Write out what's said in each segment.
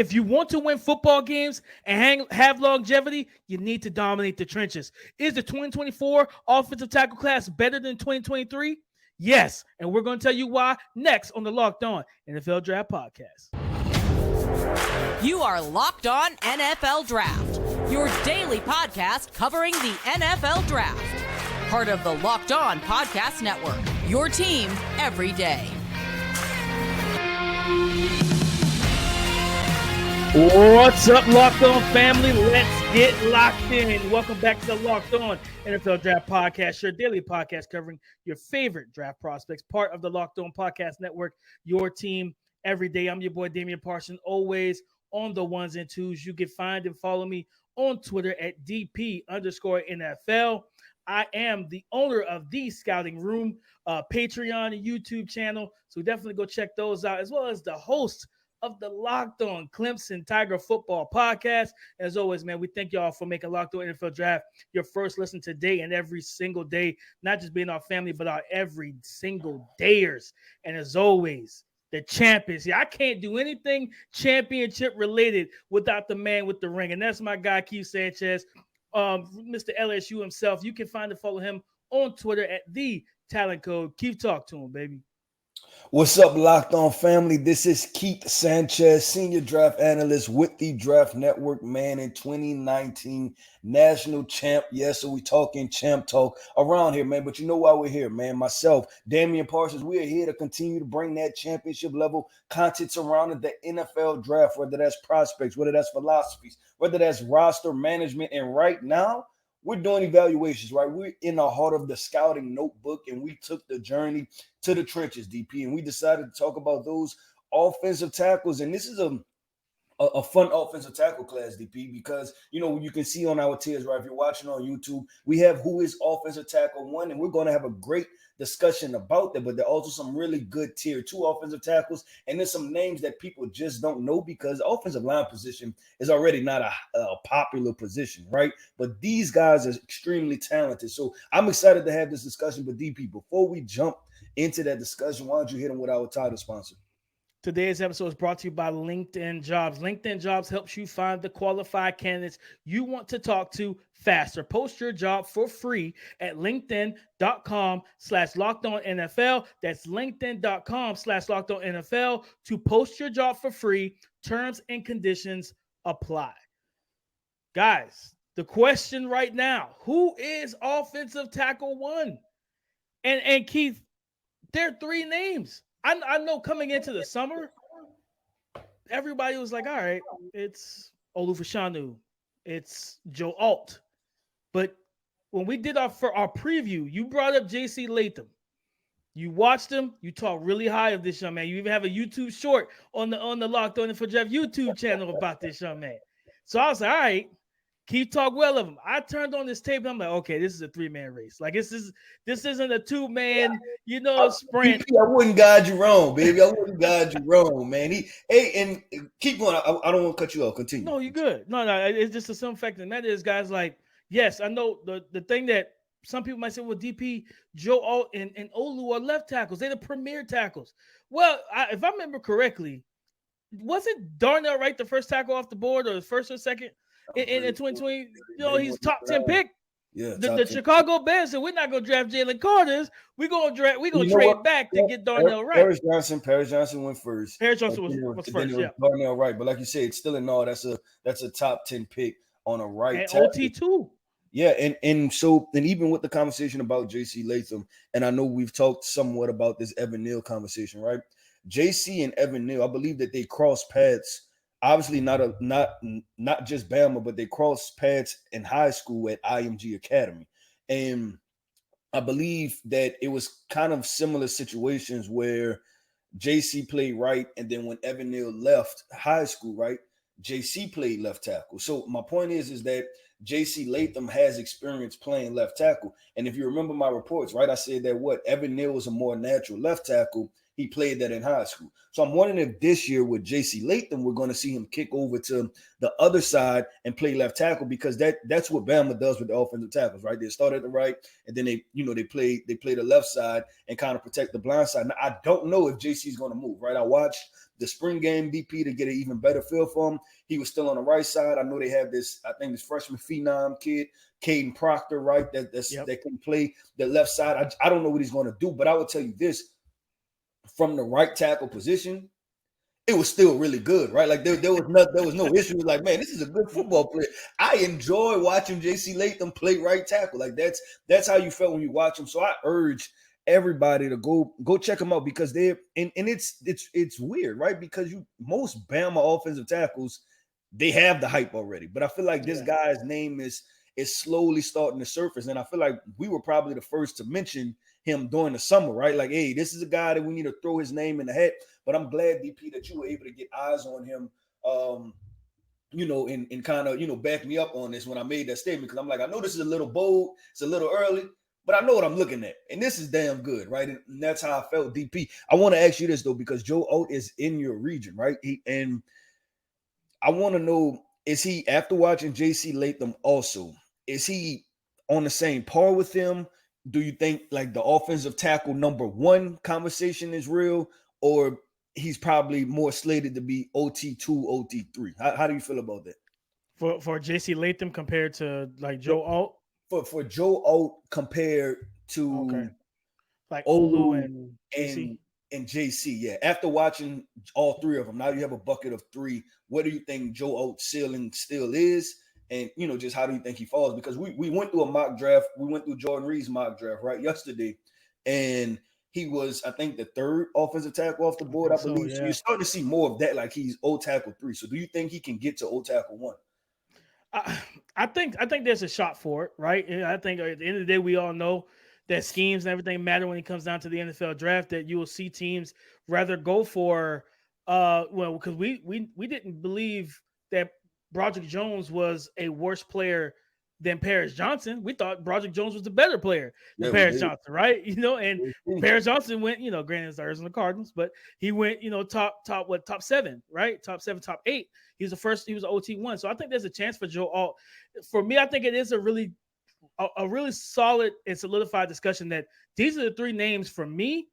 If you want to win football games and have longevity, you need to dominate the trenches. Is the 2024 offensive tackle class better than 2023? Yes, and we're going to tell you why next on the Locked On NFL Draft Podcast. You are Locked On NFL Draft, your daily podcast covering the NFL Draft. Part of the Locked On Podcast Network, your team every day. What's up, Locked On family? Let's get locked in. Welcome back to the Locked On NFL Draft Podcast, your daily podcast covering your favorite draft prospects, part of the Locked On Podcast Network, your team every day. I'm your boy, Damian Parson, always on the ones and twos. You can find and follow me on Twitter at DP_NFL. I am the owner of the Scouting Room, Patreon and YouTube channel, so definitely go check those out, as well as the host of the Locked On Clemson Tiger Football Podcast. As always, man, we thank y'all for making Locked On NFL Draft your first listen today and every single day, not just being our family, but our every single dayers. And as always, the champions. I can't do anything championship related without the man with the ring, and that's my guy, Keith Sanchez, Mr. LSU himself. You can find and follow him on Twitter at the Talent Code. Keith, talk to him, baby. What's up, Locked On family? This is Keith Sanchez, senior draft analyst with the Draft Network, man, in 2019 national champ. Yes, so we talking champ talk around here, man. But you know why we're here, man. Myself, Damian Parsons, we are here to continue to bring that championship level content surrounding the NFL draft, whether that's prospects, whether that's philosophies, whether that's roster management. And right now, we're doing evaluations, right? We're in the heart of the scouting notebook, and we took the journey to the trenches, DP, and we decided to talk about those offensive tackles. And this is a fun offensive tackle class, DP, because, you know, you can see on our tiers, right? If you're watching on YouTube, we have who is offensive tackle one, and we're going to have a great discussion about that. But there are also some really good tier 2 offensive tackles, and there's some names that people just don't know because the offensive line position is already not a popular position, right? But these guys are extremely talented. So I'm excited to have this discussion. But DP, before we jump into that discussion, why don't you hit them with our title sponsor? Today's episode is brought to you by LinkedIn Jobs. LinkedIn Jobs helps you find the qualified candidates you want to talk to faster. Post your job for free at linkedin.com/lockedonnfl. That's linkedin.com/lockedonnfl to post your job for free. Terms and conditions apply. Guys, the question right now, who is offensive tackle one? And Keith, there are 3 names. I know coming into the summer, everybody was like, all right, it's Olu Fashanu, it's Joe Alt. But when we did our preview, you brought up JC Latham. You watched him, you talked really high of this young man. You even have a YouTube short on the Locked On for Jeff YouTube channel about this young man. So I was like, all right, keep talk well of him. I turned on this tape and I'm like, okay, this is a 3-man race. Like this isn't a 2-man, sprint. I wouldn't guide you wrong, baby. I wouldn't guide you wrong, man. And keep going. I don't want to cut you off. Continue. No, you're good. No, it's just a simple fact and that is, guys, like, yes, I know the thing that some people might say, well, DP, Joe Alt, and Olu are left tackles. They're the premier tackles. Well, if I remember correctly, wasn't Darnell Wright the first tackle off the board or the first or second? In 2020, he's top 10 pick. Yeah, the Chicago Bears said we're not gonna draft Jalen Carter. We're gonna trade back to get Darnell Wright. Paris Johnson went first. Paris Johnson was first. Yeah, Darnell Wright. But like you said, it's still in all. That's a top 10 pick on a right and tackle. OT2. Yeah, and even with the conversation about JC Latham, and I know we've talked somewhat about this Evan Neal conversation, right? JC and Evan Neal, I believe that they crossed paths. Obviously, not just Bama, but they crossed paths in high school at IMG Academy. And I believe that it was kind of similar situations where JC played right, and then when Evan Neal left high school, right, JC played left tackle. So my point is that JC Latham has experience playing left tackle. And if you remember my reports, right, I said that Evan Neal was a more natural left tackle, he played that in high school. So I'm wondering if this year with JC Latham, we're going to see him kick over to the other side and play left tackle, because that's what Bama does with the offensive tackles, right? They start at the right, and then they play the left side and kind of protect the blind side. Now, I don't know if JC is going to move, right? I watched the spring game BP to get an even better feel for him. He was still on the right side. I know they have this freshman phenom kid, Caden Proctor, right? That can play the left side. I don't know what he's going to do, but I will tell you this: from the right tackle position, it was still really good, right? Like there was no issue. Like, man, this is a good football player. I enjoy watching JC Latham play right tackle. Like that's how you felt when you watch him. So I urge everybody to go check him out, because it's weird, right? Because most Bama offensive tackles, they have the hype already. But I feel like this guy's name is slowly starting to surface, and I feel like we were probably the first to mention him during the summer, right? Like, hey, this is a guy that we need to throw his name in the hat. But I'm glad, DP, that you were able to get eyes on him, and kind of, back me up on this when I made that statement, because I'm like, I know this is a little bold, it's a little early, but I know what I'm looking at, and this is damn good, right? And that's how I felt, DP. I want to ask you this, though, because Joe Alt is in your region, right? And I want to know, is he, after watching JC Latham also, is he on the same par with him? Do you think like the offensive tackle number one conversation is real, or he's probably more slated to be OT2, OT3? How do you feel about that? For JC Latham compared to like Joe Alt? For Joe Alt compared to like Olu and JC? And JC, yeah. After watching all three of them, now you have a bucket of three. What do you think Joe Alt's ceiling still is? And, just how do you think he falls? Because we went through a mock draft. We went through Jordan Reed's mock draft, right, yesterday. And he was, I think, the third offensive tackle off the board, I believe. So you're starting to see more of that, like he's O-tackle 3. So do you think he can get to O-tackle 1? I think there's a shot for it, right? And I think at the end of the day, we all know that schemes and everything matter when it comes down to the NFL draft, that you will see teams rather go for, because we didn't believe that Broderick Jones was a worse player than Paris Johnson. We thought Broderick Jones was the better player than Paris Johnson, right? And Paris Johnson went, granted it's Arizona Cardinals, but he went, top 7, right? Top 7, top 8. He was the first, he was an OT1. So I think there's a chance for Joe Alt. For me, I think it is a really solid and solidified discussion that these are the three names for me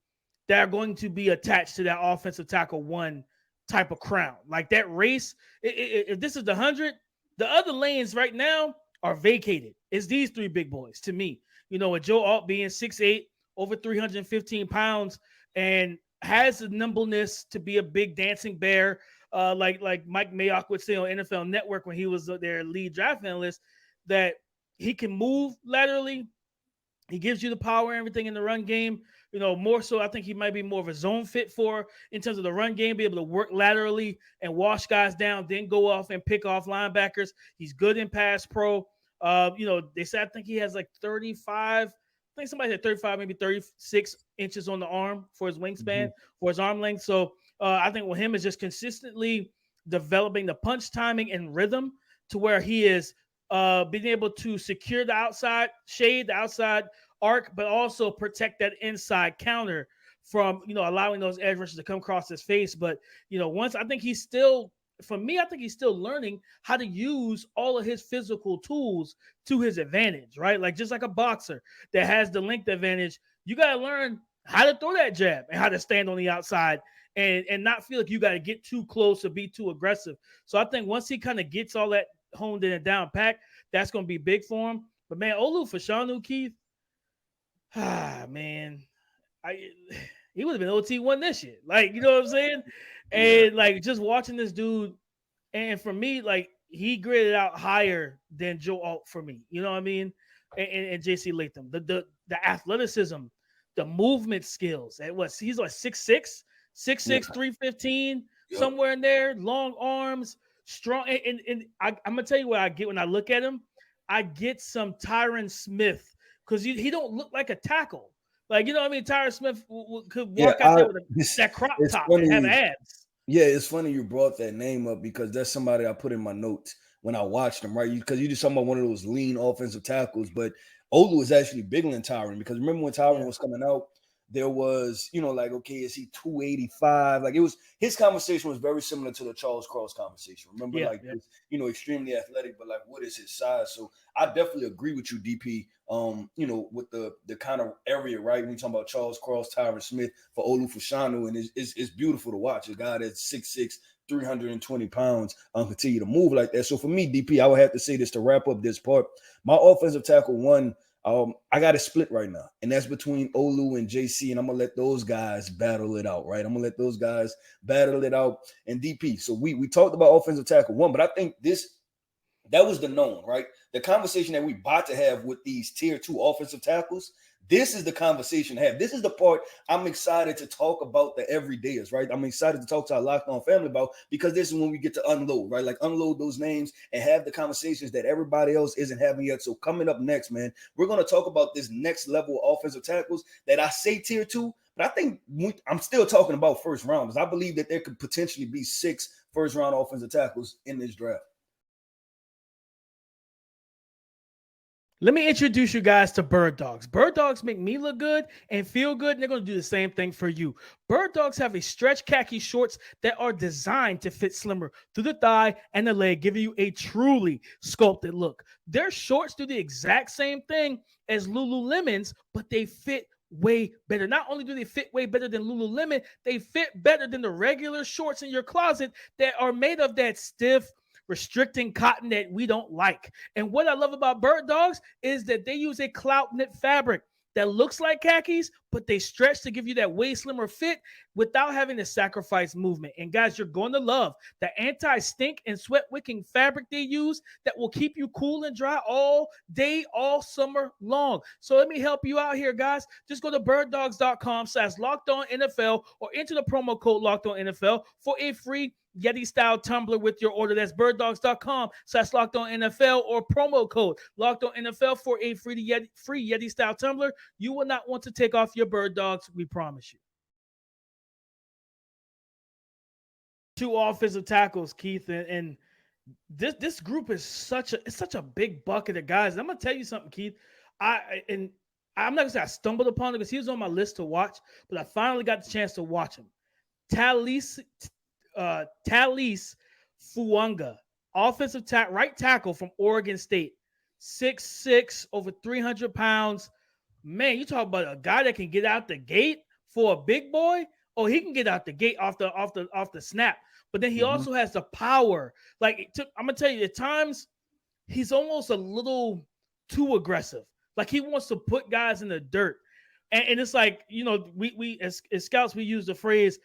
that are going to be attached to that offensive tackle 1 type of crown. Like that race, if this is the 100, the other lanes right now are vacated. It's these three big boys to me. With Joe Alt being 6'8", over 315 pounds, and has the nimbleness to be a big dancing bear, like Mike Mayock would say on NFL Network when he was their lead draft analyst, that he can move laterally. He gives you the power and everything in the run game. More so, I think he might be more of a zone fit for in terms of the run game, be able to work laterally and wash guys down, then go off and pick off linebackers. He's good in pass pro. They said, I think he has like 35. I think somebody said 35, maybe 36 inches on the arm for his wingspan, for his arm length. So I think with him is just consistently developing the punch timing and rhythm to where he is being able to secure the outside shade, the outside arc, but also protect that inside counter from, allowing those edge rushers to come across his face. But, once I think he's still learning how to use all of his physical tools to his advantage, right? Like just like a boxer that has the length advantage, you got to learn how to throw that jab and how to stand on the outside and not feel like you got to get too close or be too aggressive. So I think once he kind of gets all that honed in and down pack, that's going to be big for him. But man, Olu Fashanu, Keith, man, he would have been OT1 this year. Like, you know what I'm saying? And like just watching this dude, and for me, like he graded out higher than Joe Alt for me. You know what I mean? And JC Latham, the athleticism, the movement skills. He's like 6'6", 315, somewhere in there, long arms, strong. And I'm gonna tell you what I get when I look at him. I get some Tyron Smith, because he don't look like a tackle. Like, you know what I mean? Tyron Smith could walk out there with that crop top and have abs. Yeah, it's funny you brought that name up, because that's somebody I put in my notes when I watched him, right? Because you just talking about one of those lean offensive tackles, but Olu is actually bigger than Tyron, because remember when Tyron was coming out, there was, like, okay, is he 285? Like, his conversation was very similar to the Charles Cross conversation. Remember, this, extremely athletic, but like, what is his size? So I definitely agree with you, DP. With the kind of area, right? When you talk about Charles Cross, Tyron Smith for Olu Fashanu, and it's beautiful to watch a guy that's 6'6", 320 pounds continue to move like that. So for me, DP, I would have to say this to wrap up this part. My offensive tackle one, I got a split right now, and that's between Olu and JC, and I'm gonna let those guys battle it out, right? I'm gonna let those guys battle it out. And DP, so we talked about offensive tackle one, but I think that was the known, right? The conversation that we about to have with these tier 2 offensive tackles, this is the conversation to have. This is the part I'm excited to talk about the everydayers, right? I'm excited to talk to our Locked On family about, because this is when we get to unload, right? Like, unload those names and have the conversations that everybody else isn't having yet. So coming up next, man, we're going to talk about this next level of offensive tackles that I say tier 2, but I think I'm still talking about first rounders. I believe that there could potentially be 6 first-round offensive tackles in this draft. Let me introduce you guys to Bird Dogs. Bird Dogs make me look good and feel good, and they're going to do the same thing for you. Bird Dogs have a stretch khaki shorts that are designed to fit slimmer through the thigh and the leg, giving you a truly sculpted look. Their shorts do the exact same thing as Lululemon's, but they fit way better. Not only do they fit way better than Lululemon, they fit better than the regular shorts in your closet that are made of that stiff, restricting cotton that we don't like. And what I love about Bird Dogs is that they use a clout knit fabric that looks like khakis, but they stretch to give you that way slimmer fit without having to sacrifice movement. And guys, you're going to love the anti-stink and sweat wicking fabric they use that will keep you cool and dry all day, all summer long. So let me help you out here, guys. Just go to birddogs.com/LockedOnNFL or enter the promo code LockedOnNFL for a free Yeti style tumbler with your order. That's birddogs.com/LockedOnNFL or promo code LockedOnNFL for a free Yeti style tumbler. You will not want to take off your Bird Dogs, we promise you. 2 offensive tackles, Keith, and this group is such a big bucket of guys. And I'm gonna tell you something, Keith. I'm not gonna say I stumbled upon it because he was on my list to watch, but I finally got the chance to watch him. Taliese Fuaga, offensive right tackle from Oregon State, 6'6", over 300 pounds. Man, you talk about a guy that can get out the gate for a big boy. Oh, he can get out the gate off the snap, but then he also has the power. Like, I'm gonna tell you, at times he's almost a little too aggressive. Like, he wants to put guys in the dirt, and it's like, we as scouts, we use the phrase,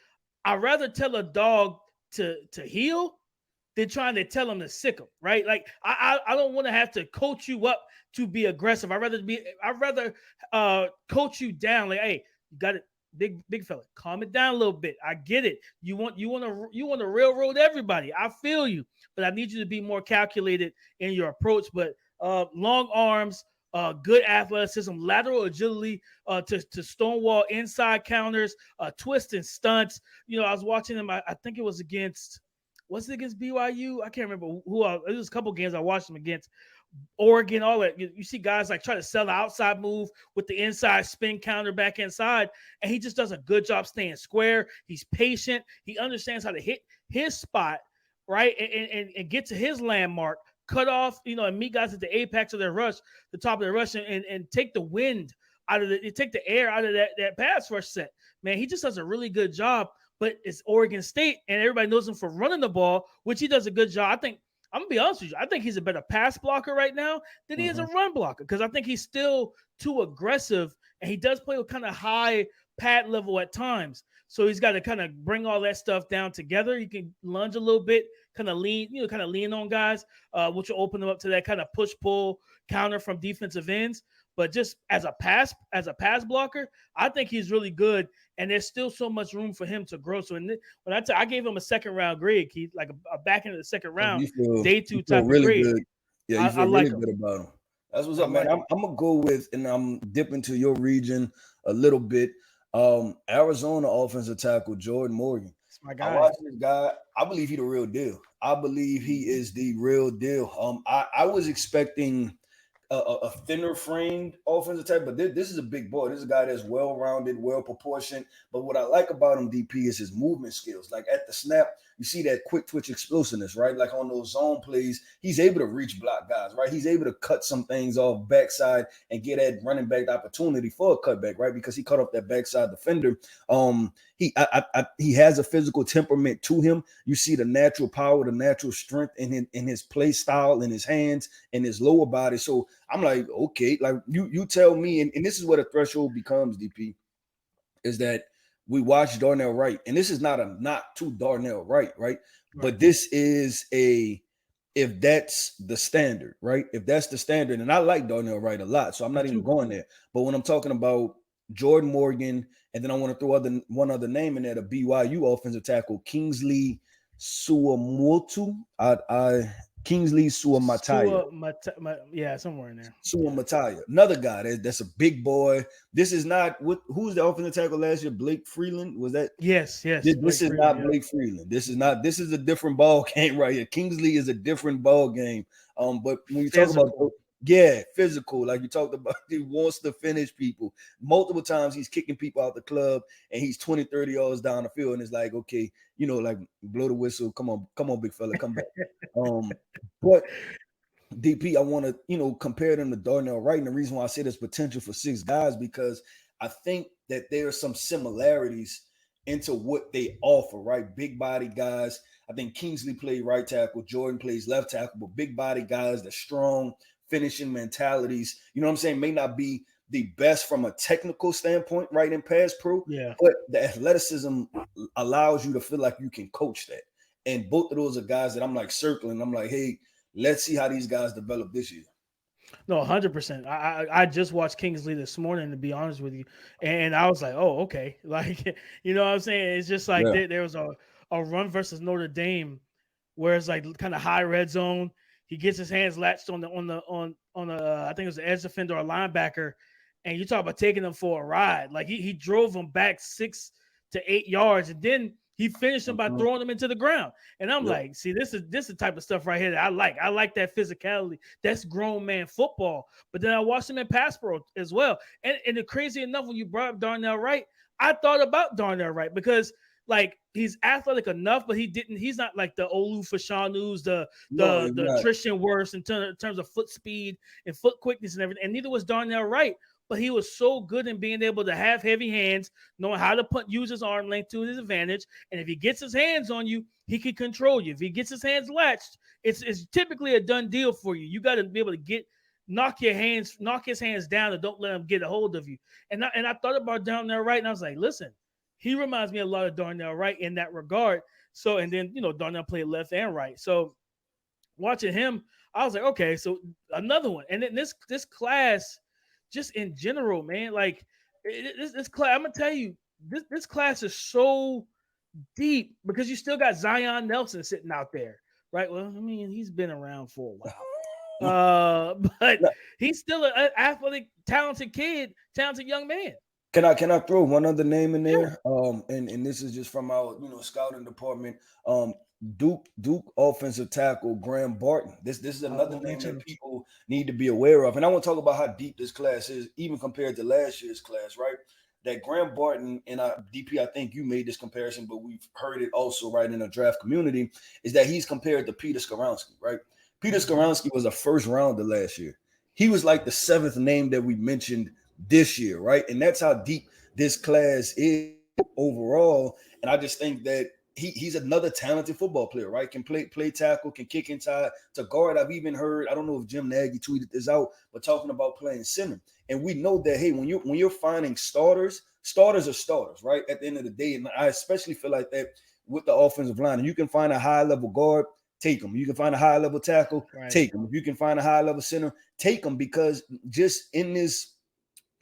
I'd rather tell a dog to heel than trying to tell him to sick him, right? Like, I don't want to have to coach you up to be aggressive. I'd rather coach you down. Like, hey, you got it, big fella, calm it down a little bit. I get it. You want to railroad everybody. I feel you, but I need you to be more calculated in your approach. But long arms, good athleticism, lateral agility to stonewall inside counters, twists and stunts. I was watching him. I think it was against BYU? I can't remember who. It was a couple games I watched him against. Oregon, all that. You see guys like try to sell the outside move with the inside spin counter back inside, and he just does a good job staying square. He's patient. He understands how to hit his spot, right, and get to his landmark, cut off, and meet guys at the apex of their rush, the top of their rush, and take the wind out of take the air out of that pass rush set. Man, he just does a really good job. But it's Oregon State, and everybody knows him for running the ball, which he does a good job. I'm going to be honest with you, I think he's a better pass blocker right now than he is a run blocker, because I think he's still too aggressive, and he does play with kind of high pad level at times. So he's got to kind of bring all that stuff down together. He can lunge a little bit, kind of lean on guys, which will open them up to that kind of push-pull counter from defensive ends. But just as a pass blocker, I think he's really good, and there's still so much room for him to grow. So when I gave him a second-round grade, Keith, like a back into the second round, day 2 type really of grade. Good. Yeah, you feel really good about him. That's what's up, man. I'm gonna go with, and I'm dipping to your region a little bit. Arizona offensive tackle Jordan Morgan. That's my guy. I watch this guy. I believe he's the real deal. I believe he is the real deal. I was expecting a thinner framed offensive type, but this is a big boy. This is a guy that's well rounded, well proportioned. But what I like about him, DP, is his movement skills. Like at the snap, you see that quick twitch explosiveness, right? Like on those zone plays, he's able to reach block guys, right? He's able to cut some things off backside and get that running back opportunity for a cutback, right? Because he cut off that backside defender. He has a physical temperament to him. You see the natural power, the natural strength in his play style, in his hands, in his lower body. So I'm like, okay, like you tell me, and this is where the threshold becomes, DP, is that we watch Darnell Wright, and this is not a knock to Darnell Wright, right? But this is if that's the standard, right? If that's the standard, and I like Darnell Wright a lot, so I'm not even going there. But when I'm talking about Jordan Morgan, and then I want to throw one other name in there, the BYU offensive tackle, Kingsley Suamotu. Kingsley Suamataya. Yeah, somewhere in there. Suamataya. Another guy that's a big boy. This is not who's the offensive tackle last year? Blake Freeland? Was that? Yes. This is not Blake Freeland. This is a different ball game right here. Kingsley is a different ball game. But when you talk about physical, like you talked about, he wants to finish people. Multiple times he's kicking people out the club, and he's 20, 30 yards down the field, and it's like, okay, like blow the whistle. Come on, big fella, come back. But DP, I want to, compare them to Darnell Wright. And the reason why I say there's potential for 6 guys, because I think that there are some similarities into what they offer, right? Big body guys. I think Kingsley played right tackle, Jordan plays left tackle, but big body guys, the strong finishing mentalities, you know what I'm saying, may not be the best from a technical standpoint, right, in pass pro, but the athleticism allows you to feel like you can coach that. And both of those are guys that I'm like circling. I'm like, hey, let's see how these guys develop this year. No, 100%. I just watched Kingsley this morning, to be honest with you, and I was like, oh, okay. Like, you know what I'm saying? It's just like there was a run versus Notre Dame where it's like kind of high red zone. He gets his hands latched on the I think it was the edge defender or linebacker, and you talk about taking them for a ride. Like he drove him back 6 to 8 yards, and then he finished him by throwing them into the ground. And I'm like, see, this is the type of stuff right here that I like. I like that physicality. That's grown man football. But then I watched him in pass pro as well. And the crazy enough, when you brought up Darnell Wright, I thought about Darnell Wright because like he's athletic enough, but he's not like the Olu Fashanus, the Tristan Wirfs in terms of foot speed and foot quickness and everything. And neither was Darnell Wright. But he was so good in being able to have heavy hands, knowing how to use his arm length to his advantage. And if he gets his hands on you, he can control you. If he gets his hands latched, it's typically a done deal for you. You got to be able to knock his hands down, and don't let him get a hold of you. And I thought about Darnell Wright, and I was like, listen, he reminds me a lot of Darnell Wright in that regard. So, and then Darnell played left and right. So, watching him, I was like, okay, so another one. And then this class. Just in general, man, like this class, I'm gonna tell you, this class is so deep because you still got Zion Nelson sitting out there, right? Well, I mean, he's been around for a while, but he's still an athletic, talented young man. Can I throw one other name in there? And this is just from our scouting department. Duke offensive tackle Graham Barton. This is another name that people need to be aware of. And I want to talk about how deep this class is, even compared to last year's class, right? That Graham Barton, and DP, I think you made this comparison, but we've heard it also right in the draft community, is that he's compared to Peter Skoronski, right? Peter Skoronski was a first rounder last year. He was like the 7th name that we mentioned this year, right? And that's how deep this class is overall. And I just think that he's another talented football player, right? Can play tackle, can kick inside to guard. I've even heard, I don't know if Jim Nagy tweeted this out, but talking about playing center. And we know that, hey, when you're finding starters are starters, right? At the end of the day, and I especially feel like that with the offensive line. And you can find a high-level guard, take them. You can find a high-level tackle, take them. If you can find a high-level center, take them, because just in this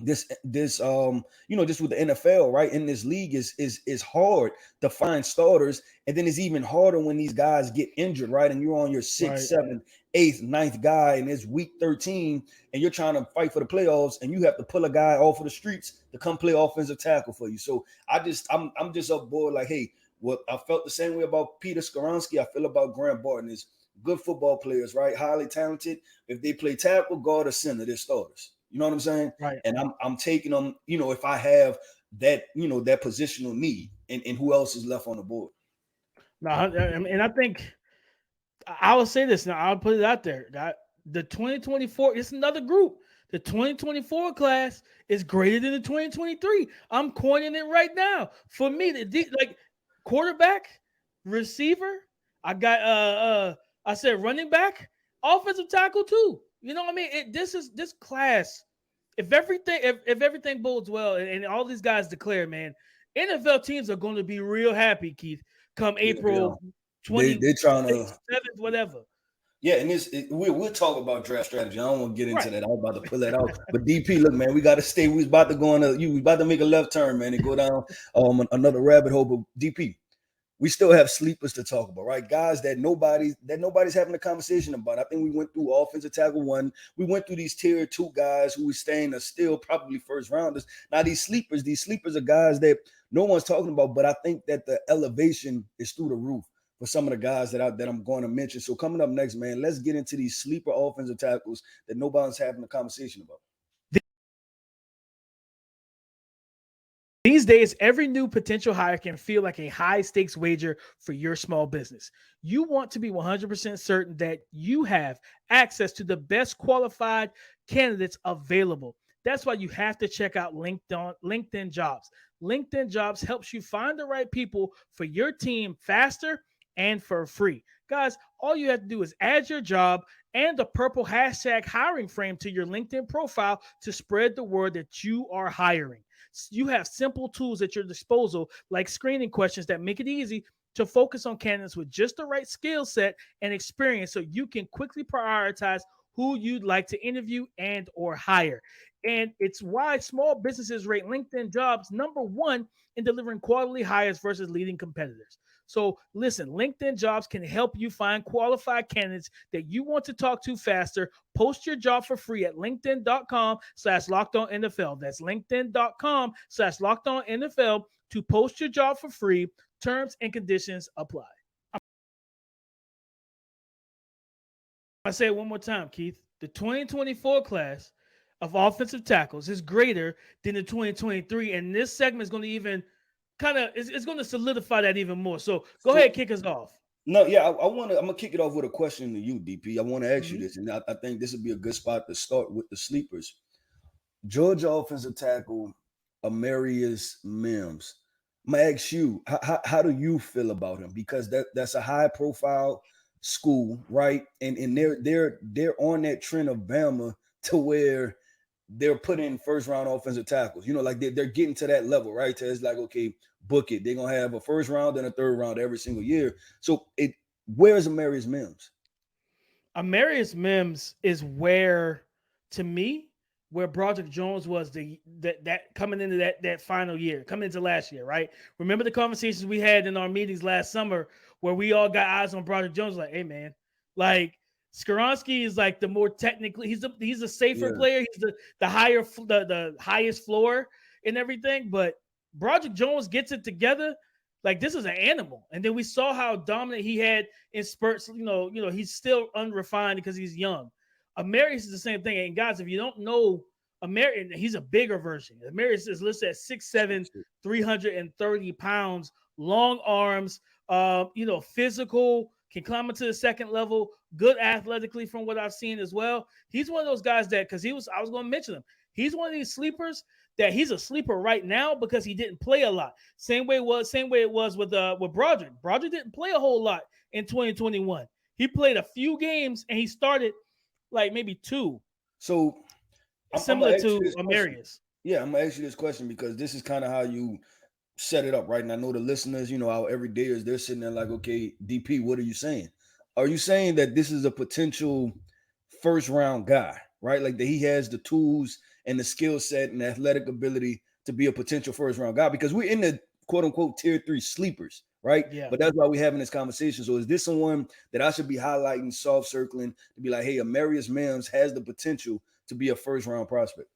just with the NFL, right, in this league is hard to find starters, and then it's even harder when these guys get injured, right, and you're on your 6th, 7th, 8th, 9th guy, and it's week 13, and you're trying to fight for the playoffs, and you have to pull a guy off of the streets to come play offensive tackle for you. So I'm just up board like, hey, what I felt the same way about Peter Skoronski. I feel about Grant Barton is good football players, right? Highly talented. If they play tackle, guard, or center, they're starters. You know what I'm saying? Right. And I'm taking them, if I have that, that positional need, and who else is left on the board. No, and I think I will say this now. I'll put it out there. The 2024, it's another group. The 2024 class is greater than the 2023. I'm coining it right now. For me, like quarterback, receiver, I got I said running back, offensive tackle too. You know what I mean? This class. If everything bodes well, and all these guys declare, man, NFL teams are going to be real happy, Keith, come April 20, they're trying to 7th, whatever. Yeah, and we'll talk about draft strategy. I don't want to get into that. I was about to pull that out. But DP, look, man, we got to stay. We was about to go on we about to make a left turn, man, and go down another rabbit hole. But DP, we still have sleepers to talk about, right? Guys that nobody's having a conversation about. I think we went through offensive tackle 1. We went through these tier 2 guys who we staying are still probably first rounders. Now these sleepers are guys that no one's talking about, but I think that the elevation is through the roof for some of the guys that I'm going to mention. So coming up next, man, let's get into these sleeper offensive tackles that nobody's having a conversation about. These days, every new potential hire can feel like a high-stakes wager for your small business. You want to be 100% certain that you have access to the best qualified candidates available. That's why you have to check out LinkedIn Jobs. LinkedIn Jobs helps you find the right people for your team faster and for free. Guys, all you have to do is add your job and the purple hashtag hiring frame to your LinkedIn profile to spread the word that you are hiring. You have simple tools at your disposal, like screening questions that make it easy to focus on candidates with just the right skill set and experience so you can quickly prioritize who you'd like to interview and or hire. And it's why small businesses rate LinkedIn Jobs #1 in delivering quality hires versus leading competitors. So listen, LinkedIn Jobs can help you find qualified candidates that you want to talk to faster. Post your job for free at linkedin.com/LockedOnNFL. That's linkedin.com/LockedOnNFL to post your job for free. Terms and conditions apply. I say it one more time, Keith. The 2024 class of offensive tackles is greater than the 2023, and this segment is going to even it's going to solidify that even more. So go ahead, kick us off. No, yeah, I'm gonna kick it off with a question to you, DP. I want to ask you this, and I think this would be a good spot to start with the sleepers. Georgia offensive tackle Amarius Mims. I'm gonna ask you, how do you feel about him? Because that's a high profile school, right? And they're on that trend of Bama to where they're putting first round offensive tackles. Like they're getting to that level, right? So it's like, okay, book it. They're gonna have a first round and a third round every single year. So where is Amarius Mims? Amarius Mims is where Broderick Jones was that coming into that final year, coming into last year, right? Remember the conversations we had in our meetings last summer where we all got eyes on Broderick Jones, like, hey man, like Skoronski is like the more technically, he's a safer player, he's the higher the highest floor and everything, but Broderick Jones gets it together. Like this is an animal. And then we saw how dominant he had in spurts. He's still unrefined because he's young. Amarius is the same thing. And guys, if you don't know Amarius, he's a bigger version. Amarius is listed at 6'7", 330 pounds, long arms, physical, can climb into the second level, good athletically from what I've seen as well. He's one of those guys that, because I was going to mention him, he's one of these sleepers that he's a sleeper right now because he didn't play a lot. Same way it was with Broderick. Broderick didn't play a whole lot in 2021. He played a few games and he started like maybe 2. So similar to Amarius. Yeah, I'm gonna ask you this question because this is kind of how you set it up, right? And I know the listeners, how every day is they're sitting there like, okay, DP, what are you saying? Are you saying that this is a potential first round guy, right? Like that he has the tools and the skill set and the athletic ability to be a potential first round guy? Because we're in the quote unquote tier 3 sleepers, right? Yeah. But that's why we're having this conversation. So is this someone that I should be highlighting, soft circling to be like, hey, Amarius Mims has the potential to be a first round prospect?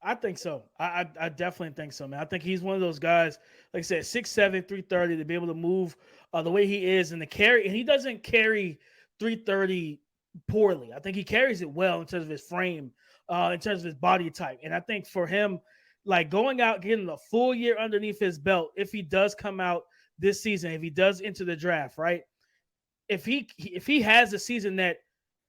I think so. I definitely think so, man. I think he's one of those guys, like I said, 6'7", 330, to be able to move the way he is and the carry. And he doesn't carry 330 poorly. I think he carries it well in terms of his frame, in terms of his body type. And I think for him, like going out, getting a full year underneath his belt, if he does come out this season, if he does enter the draft, right? If he has a season that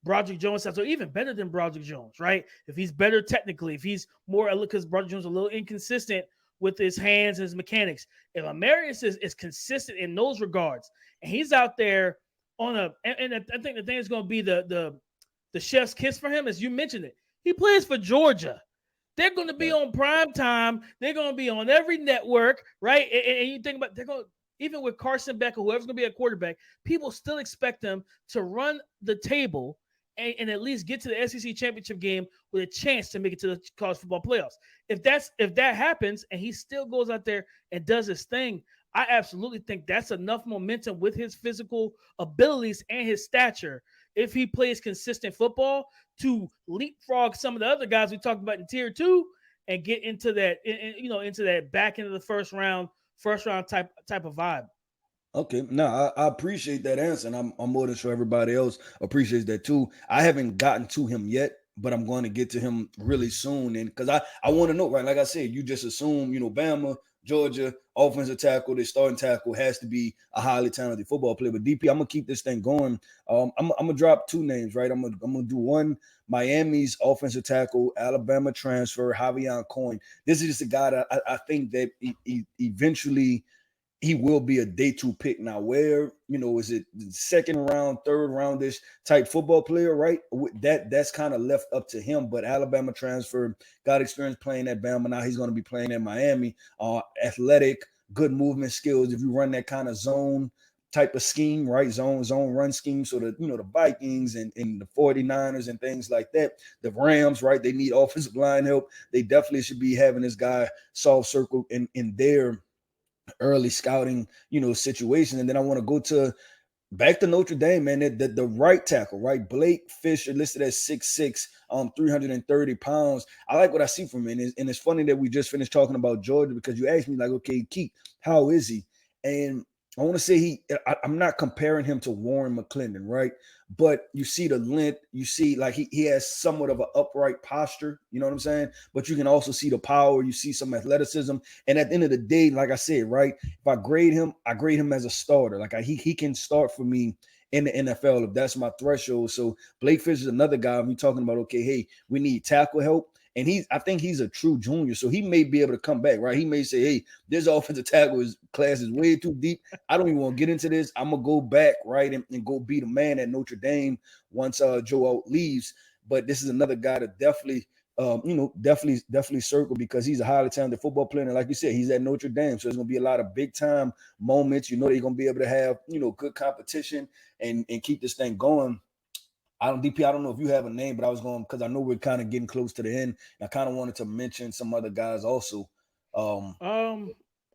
Broderick Jones has, or even better than Broderick Jones, right? If he's better technically, if he's more, because Broderick Jones is a little inconsistent with his hands and his mechanics. If Amarius is consistent in those regards, and he's out there on and I think the thing is going to be the chef's kiss for him, as you mentioned it. He plays for Georgia. They're going to be on prime time. They're going to be on every network, right? And you think about, they're going to, even with Carson Beck or whoever's going to be a quarterback, people still expect them to run the table and at least get to the SEC championship game with a chance to make it to the college football playoffs. If that happens and he still goes out there and does his thing, I absolutely think that's enough momentum with his physical abilities and his stature, if he plays consistent football, to leapfrog some of the other guys we talked about in tier 2 and get into that, into that back end of the first round type of vibe. Okay, no, I appreciate that answer, and I'm more than sure everybody else appreciates that too. I haven't gotten to him yet, but I'm going to get to him really soon, and because I want to know, right? Like I said, you just assume, Bama, Georgia, offensive tackle, their starting tackle has to be a highly talented football player. But DP, I'm gonna keep this thing going. I'm gonna drop two names, right? I'm gonna do one. Miami's offensive tackle, Alabama transfer, Javion Cohen. This is just a guy that I think that eventually he will be a day 2 pick. Now, where, is it the second round, third roundish type football player, right? That's kind of left up to him. But Alabama transfer, got experience playing at Bama. Now he's going to be playing at Miami. Athletic, good movement skills. If you run that kind of zone type of scheme, right? Zone run scheme. So the Vikings and the 49ers and things like that. The Rams, right? They need offensive line help. They definitely should be having this guy soft circle in their early scouting, situation. And then I want to go back to Notre Dame, man. The right tackle, right? Blake Fisher, listed at 6'6", 330 pounds. I like what I see from him. And it's funny that we just finished talking about Georgia, because you asked me, like, okay, Keith, how is he? And I want to say I'm not comparing him to Warren McClendon, right? But you see the length, you see like he has somewhat of an upright posture, you know what I'm saying? But you can also see the power, you see some athleticism. And at the end of the day, like I said, right, if I grade him as a starter. Like he can start for me in the NFL if that's my threshold. So Blake Fisher is another guy. We're talking about, okay, hey, we need tackle help. And I think he's a true junior, so he may be able to come back, right? He may say, hey, this offensive tackle class is way too deep. I don't even want to get into this. I'm going to go back, right, and go be the man at Notre Dame once Joe Alt leaves. But this is another guy that definitely, definitely circle, because he's a highly talented football player. And like you said, he's at Notre Dame, so there's going to be a lot of big-time moments. They're going to be able to have, good competition and keep this thing going. I don't know if you have a name, but I was going, because I know we're kind of getting close to the end. I kind of wanted to mention some other guys also. I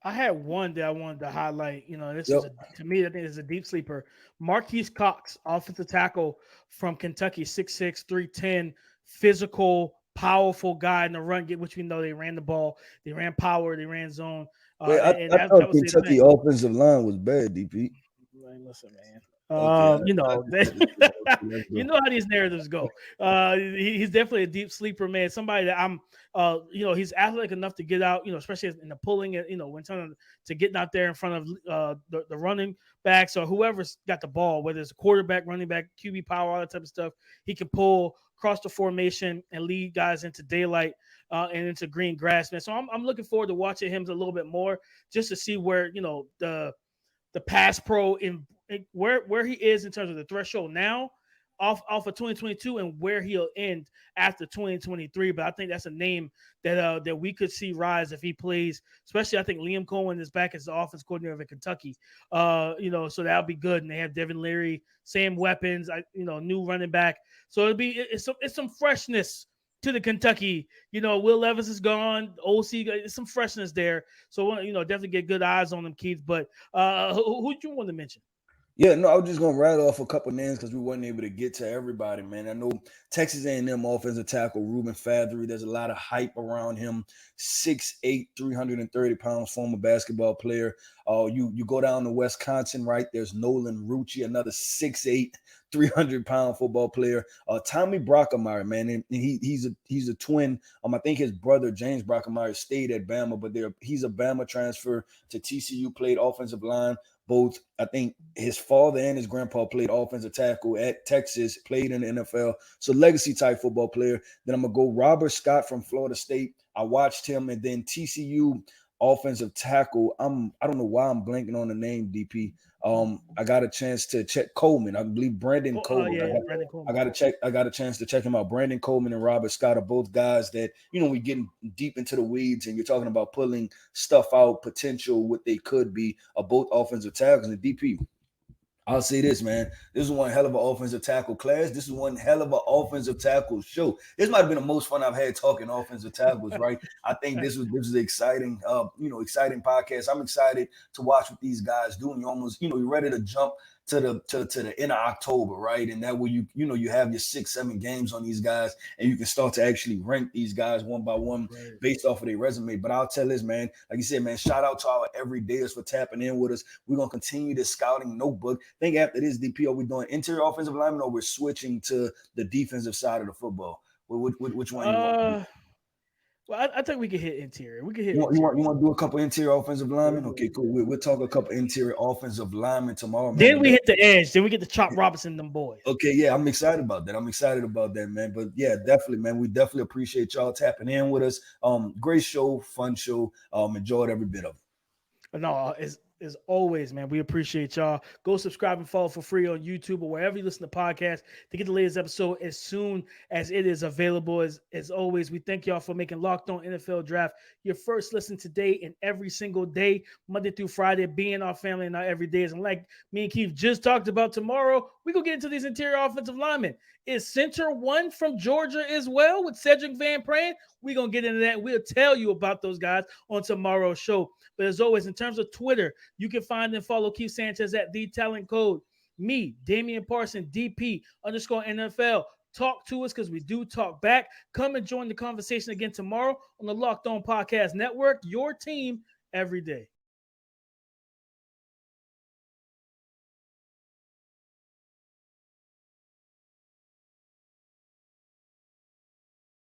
had one that I wanted to highlight. This is to me, I think this is a deep sleeper. Marquise Cox, offensive tackle from Kentucky, 6'6", 310, physical, powerful guy in the run, which we know they ran the ball, they ran power, they ran zone. I thought Kentucky offensive line was bad, DP. Listen, man. You know how these narratives go. He's definitely a deep sleeper, man. Somebody that I'm, he's athletic enough to get out, especially in the pulling, when turning to getting out there in front of the running backs or whoever's got the ball, whether it's a quarterback, running back, QB power, all that type of stuff. He can pull across the formation and lead guys into daylight and into green grass, man. So I'm looking forward to watching him a little bit more, just to see where the pass pro in where he is in terms of the threshold now off of 2022 and where he'll end after 2023. But I think that's a name that we could see rise if he plays, especially I think Liam Cohen is back as the offense coordinator of Kentucky. So that'll be good. And they have Devin Leary, same weapons, new running back. So it's some freshness to the Kentucky. Will Levis is gone. OC, there's some freshness there. So definitely get good eyes on them, Keith. But who do you want to mention? Yeah, no, I was just gonna rattle off a couple names because we weren't able to get to everybody, man. I know Texas A&M offensive tackle Ruben Fathery. There's a lot of hype around him. 6'8", 330 pounds, former basketball player. You go down to Wisconsin, right? There's Nolan Rucci, another 6'8", 300-pound football player. Tommy Brockemeyer, man, and he's a twin. I think his brother James Brockemeyer stayed at Bama, but he's a Bama transfer to TCU, played offensive line. Both, I think his father and his grandpa played offensive tackle at Texas, played in the NFL. So legacy type football player. Then I'm going to go Robert Scott from Florida State. I watched him. And then TCU offensive tackle. I don't know why I'm blanking on the name, DP. I got a chance to check Coleman. I believe Brandon Coleman. Brandon Coleman. I got a chance to check him out. Brandon Coleman and Robert Scott are both guys that, we getting deep into the weeds and you're talking about pulling stuff out, potential, what they could be, both offensive tackles. And DP, I'll say this, man. This is one hell of an offensive tackle class. This is one hell of an offensive tackle show. This might have been the most fun I've had talking offensive tackles, right? I think this was exciting, exciting podcast. I'm excited to watch what these guys do. And you're ready to jump to the end of October, right? And that way you have your 6-7 games on these guys, and you can start to actually rank these guys one by one based off of their resume. But I'll tell this, man, like you said, man, shout out to our everydayers for tapping in with us. We're gonna continue this scouting notebook. I think after this, DP, are we doing interior offensive lineman or we're switching to the defensive side of the football? Which one you want? Well, I think we can hit interior. We can hit. You want to do a couple interior offensive linemen? Okay, cool. We'll talk a couple interior offensive linemen tomorrow, man. Then we hit the edge. Then we get to Chop Robinson, them boys. Okay, yeah, I'm excited about that. Man. But yeah, definitely, man. We definitely appreciate y'all tapping in with us. Great show, fun show. Enjoyed every bit of it. No, as always, man, we appreciate y'all. Go subscribe and follow for free on YouTube or wherever you listen to podcasts to get the latest episode as soon as it is available. As always, we thank y'all for making Locked On NFL Draft your first listen today and every single day, Monday through Friday, being our family and our everydays. And like me and Keith just talked about, tomorrow, we go get into these interior offensive linemen. Is center one from Georgia as well with Cedric Van Pran? We're going to get into that. We'll tell you about those guys on tomorrow's show. But as always, in terms of Twitter, you can find and follow Keith Sanchez at The Talent Code. Me, Damian Parson, DP_NFL. Talk to us because we do talk back. Come and join the conversation again tomorrow on the Locked On Podcast Network. Your team every day.